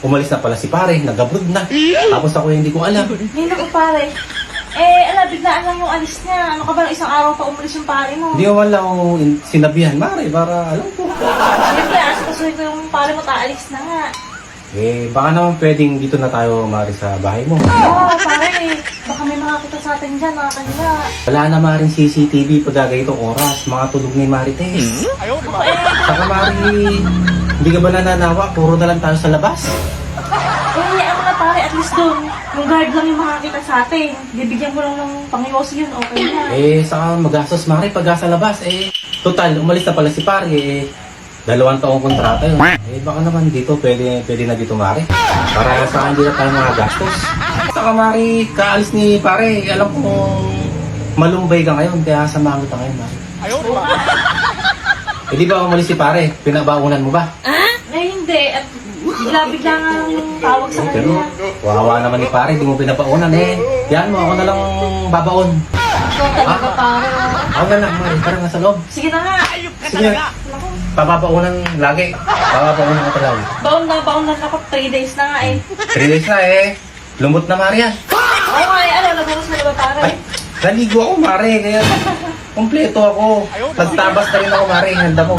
Umalis na pala si pare, nag-abroad na. Tapos ako hindi ko alam. Hindi naku pare. Biglaan lang yung alis niya. Ano ka ba, isang araw pa umalis yung pare mo? Hindi ko man lang ako sinabihan, Mare, para alam ko. Siyempre, asasuhin ko yung pare mo, taalis na nga. Baka naman pwedeng dito na tayo, Mare, sa bahay mo. Oo, pare. Baka may makakita sa atin dyan, mga kanila. Wala na Maring CCTV pag ganitong oras, mga tulog ni Marites. Saka Mare, hindi ka ba nananawa? Puro na lang tayo sa labas. Ano na pare, at least doon, yung guard lang yung makakita sa atin. Bibigyan mo lang ng pangyosi yun, okay na. Saka magastos Mare pag sa labas. Total, umalis na pala si pare. 2 taong kontrata yun. Baka naman dito, pwede na dito Mare. Para sa akin, hindi na tayo mga gastos. Saka Mare, kaalis ni pare, alam ko malumbay ka ngayon, kaya samahan kita ngayon Mare. Di ba umalis si pare? Pinabaunan mo ba? Hindi. At bigla nga yung tawag sa Pero, kanya. wawa naman ni pare, di mo pinabaunan Yan mo, ako na lang babaon. Ikaw talaga pare. Ako na lang Mare, tara nga sa loob. Sige na nga. Sige, papabaunan lagi. Papabaunan ko talaga. Baon na ako. 3 days na nga 3 days na Lumot na Mare yan. Oo nga nabukas mo na ba pare? Ay, naligo ako Mare, kaya kompleto ako. Nagtabas na rin ako Mare, handa mo.